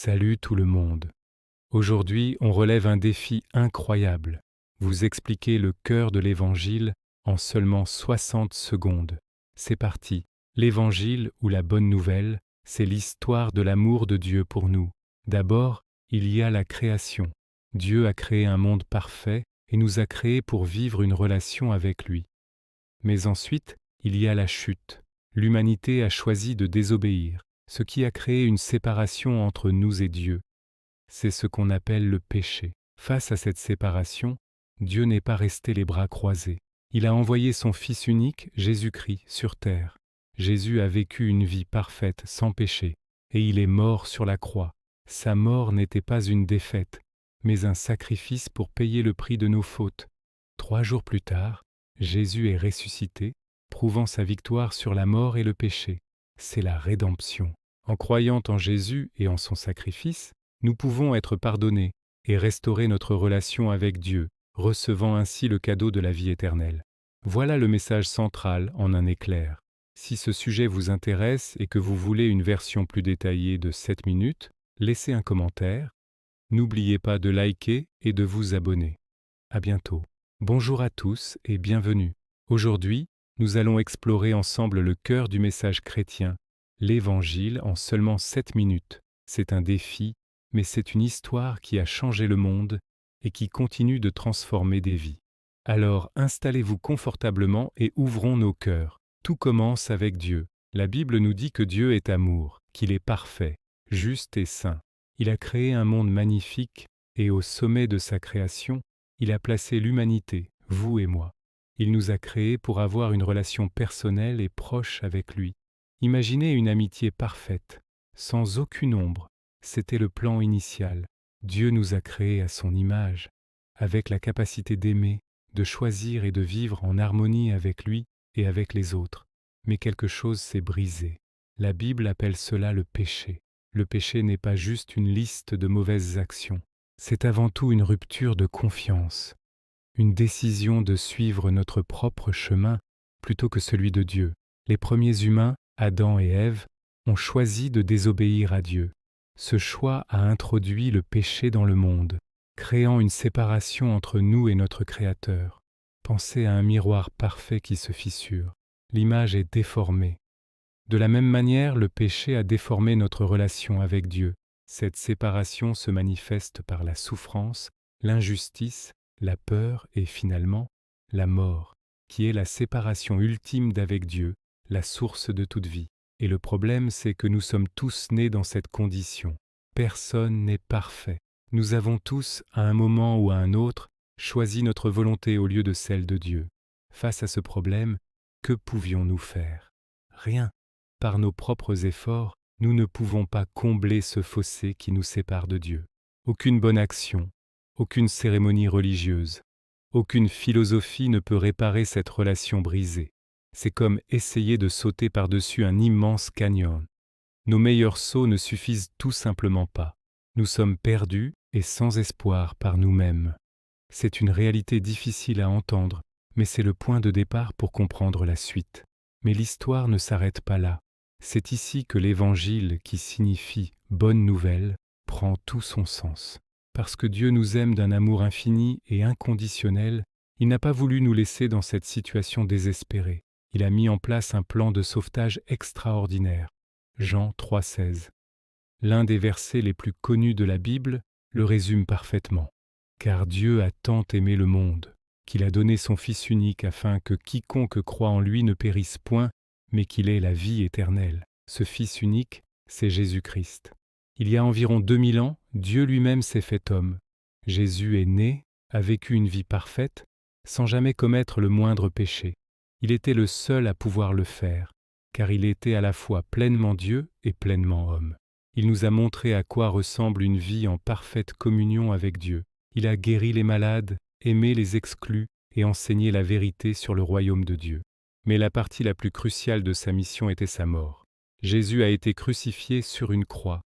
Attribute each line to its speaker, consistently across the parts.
Speaker 1: Salut tout le monde. Aujourd'hui, on relève un défi incroyable. Vous expliquer le cœur de l'Évangile en seulement 60 secondes. C'est parti. L'Évangile, ou la bonne nouvelle, c'est l'histoire de l'amour de Dieu pour nous. D'abord, il y a la création. Dieu a créé un monde parfait et nous a créés pour vivre une relation avec lui. Mais ensuite, il y a la chute. L'humanité a choisi de désobéir, ce qui a créé une séparation entre nous et Dieu. C'est ce qu'on appelle le péché. Face à cette séparation, Dieu n'est pas resté les bras croisés. Il a envoyé son Fils unique, Jésus-Christ, sur terre. Jésus a vécu une vie parfaite, sans péché, et il est mort sur la croix. Sa mort n'était pas une défaite, mais un sacrifice pour payer le prix de nos fautes. 3 jours plus tard, Jésus est ressuscité, prouvant sa victoire sur la mort et le péché. C'est la rédemption. En croyant en Jésus et en son sacrifice, nous pouvons être pardonnés et restaurer notre relation avec Dieu, recevant ainsi le cadeau de la vie éternelle. Voilà le message central en un éclair. Si ce sujet vous intéresse et que vous voulez une version plus détaillée de 7 minutes, laissez un commentaire. N'oubliez pas de liker et de vous abonner. À bientôt. Bonjour à tous et bienvenue. Aujourd'hui, nous allons explorer ensemble le cœur du message chrétien, l'Évangile en seulement 7 minutes. C'est un défi, mais c'est une histoire qui a changé le monde et qui continue de transformer des vies. Alors installez-vous confortablement et ouvrons nos cœurs. Tout commence avec Dieu. La Bible nous dit que Dieu est amour, qu'il est parfait, juste et saint. Il a créé un monde magnifique et au sommet de sa création, il a placé l'humanité, vous et moi. Il nous a créés pour avoir une relation personnelle et proche avec lui. Imaginez une amitié parfaite, sans aucune ombre. C'était le plan initial. Dieu nous a créés à son image, avec la capacité d'aimer, de choisir et de vivre en harmonie avec lui et avec les autres. Mais quelque chose s'est brisé. La Bible appelle cela le péché. Le péché n'est pas juste une liste de mauvaises actions. C'est avant tout une rupture de confiance, une décision de suivre notre propre chemin plutôt que celui de Dieu. Les premiers humains, Adam et Ève, ont choisi de désobéir à Dieu. Ce choix a introduit le péché dans le monde, créant une séparation entre nous et notre Créateur. Pensez à un miroir parfait qui se fissure. L'image est déformée. De la même manière, le péché a déformé notre relation avec Dieu. Cette séparation se manifeste par la souffrance, l'injustice, la peur et finalement la mort, qui est la séparation ultime d'avec Dieu, la source de toute vie. Et le problème, c'est que nous sommes tous nés dans cette condition. Personne n'est parfait. Nous avons tous, à un moment ou à un autre, choisi notre volonté au lieu de celle de Dieu. Face à ce problème, que pouvions-nous faire? Rien. Par nos propres efforts, nous ne pouvons pas combler ce fossé qui nous sépare de Dieu. Aucune bonne action, aucune cérémonie religieuse, aucune philosophie ne peut réparer cette relation brisée. C'est comme essayer de sauter par-dessus un immense canyon. Nos meilleurs sauts ne suffisent tout simplement pas. Nous sommes perdus et sans espoir par nous-mêmes. C'est une réalité difficile à entendre, mais c'est le point de départ pour comprendre la suite. Mais l'histoire ne s'arrête pas là. C'est ici que l'Évangile, qui signifie « bonne nouvelle », prend tout son sens. Parce que Dieu nous aime d'un amour infini et inconditionnel, il n'a pas voulu nous laisser dans cette situation désespérée. Il a mis en place un plan de sauvetage extraordinaire. Jean 3,16. L'un des versets les plus connus de la Bible le résume parfaitement. « Car Dieu a tant aimé le monde, qu'il a donné son Fils unique afin que quiconque croit en lui ne périsse point, mais qu'il ait la vie éternelle. » Ce Fils unique, c'est Jésus-Christ. Il y a environ 2000 ans, Dieu lui-même s'est fait homme. Jésus est né, a vécu une vie parfaite, sans jamais commettre le moindre péché. Il était le seul à pouvoir le faire, car il était à la fois pleinement Dieu et pleinement homme. Il nous a montré à quoi ressemble une vie en parfaite communion avec Dieu. Il a guéri les malades, aimé les exclus et enseigné la vérité sur le royaume de Dieu. Mais la partie la plus cruciale de sa mission était sa mort. Jésus a été crucifié sur une croix.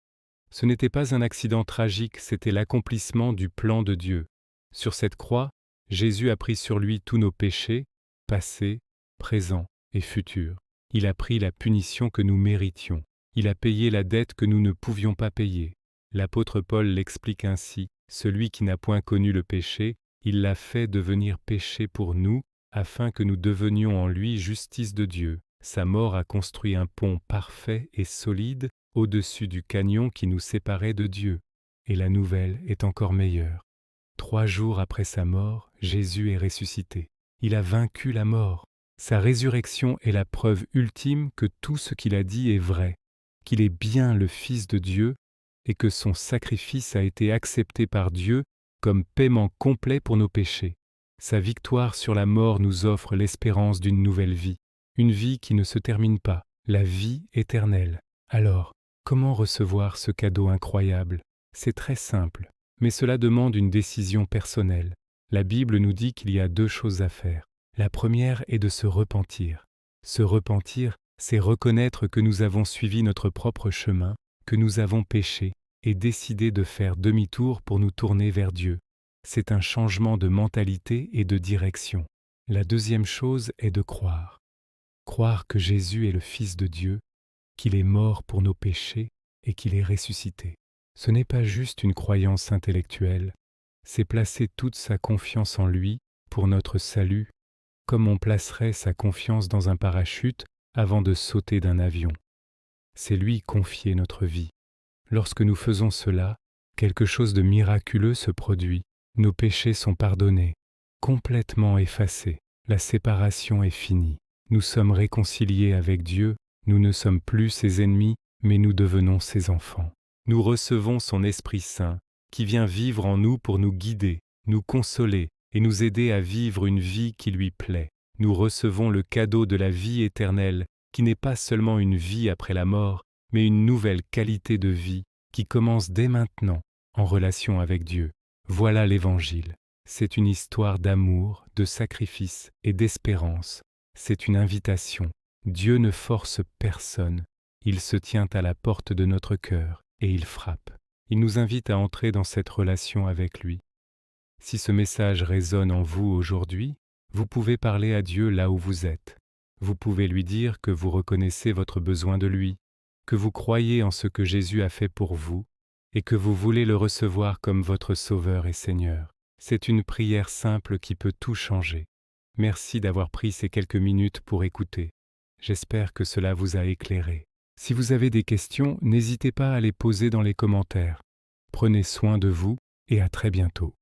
Speaker 1: Ce n'était pas un accident tragique, c'était l'accomplissement du plan de Dieu. Sur cette croix, Jésus a pris sur lui tous nos péchés, passés, présents et futurs. Il a pris la punition que nous méritions. Il a payé la dette que nous ne pouvions pas payer. L'apôtre Paul l'explique ainsi, celui qui n'a point connu le péché, il l'a fait devenir péché pour nous, afin que nous devenions en lui justice de Dieu. Sa mort a construit un pont parfait et solide au-dessus du canyon qui nous séparait de Dieu. Et la nouvelle est encore meilleure. 3 jours après sa mort, Jésus est ressuscité. Il a vaincu la mort. Sa résurrection est la preuve ultime que tout ce qu'il a dit est vrai, qu'il est bien le Fils de Dieu et que son sacrifice a été accepté par Dieu comme paiement complet pour nos péchés. Sa victoire sur la mort nous offre l'espérance d'une nouvelle vie, une vie qui ne se termine pas, la vie éternelle. Alors, comment recevoir ce cadeau incroyable? C'est très simple, mais cela demande une décision personnelle. La Bible nous dit qu'il y a 2 choses à faire. La première est de se repentir. Se repentir, c'est reconnaître que nous avons suivi notre propre chemin, que nous avons péché, et décider de faire demi-tour pour nous tourner vers Dieu. C'est un changement de mentalité et de direction. La deuxième chose est de croire. Croire que Jésus est le Fils de Dieu, qu'il est mort pour nos péchés et qu'il est ressuscité. Ce n'est pas juste une croyance intellectuelle, c'est placer toute sa confiance en lui pour notre salut, comme on placerait sa confiance dans un parachute avant de sauter d'un avion. C'est lui confier notre vie. Lorsque nous faisons cela, quelque chose de miraculeux se produit. Nos péchés sont pardonnés, complètement effacés. La séparation est finie. Nous sommes réconciliés avec Dieu. Nous ne sommes plus ses ennemis, mais nous devenons ses enfants. Nous recevons son Esprit Saint, qui vient vivre en nous pour nous guider, nous consoler et nous aider à vivre une vie qui lui plaît. Nous recevons le cadeau de la vie éternelle, qui n'est pas seulement une vie après la mort, mais une nouvelle qualité de vie qui commence dès maintenant en relation avec Dieu. Voilà l'Évangile. C'est une histoire d'amour, de sacrifice et d'espérance. C'est une invitation. Dieu ne force personne. Il se tient à la porte de notre cœur et il frappe. Il nous invite à entrer dans cette relation avec lui. Si ce message résonne en vous aujourd'hui, vous pouvez parler à Dieu là où vous êtes. Vous pouvez lui dire que vous reconnaissez votre besoin de lui, que vous croyez en ce que Jésus a fait pour vous et que vous voulez le recevoir comme votre Sauveur et Seigneur. C'est une prière simple qui peut tout changer. Merci d'avoir pris ces quelques minutes pour écouter. J'espère que cela vous a éclairé. Si vous avez des questions, n'hésitez pas à les poser dans les commentaires. Prenez soin de vous et à très bientôt.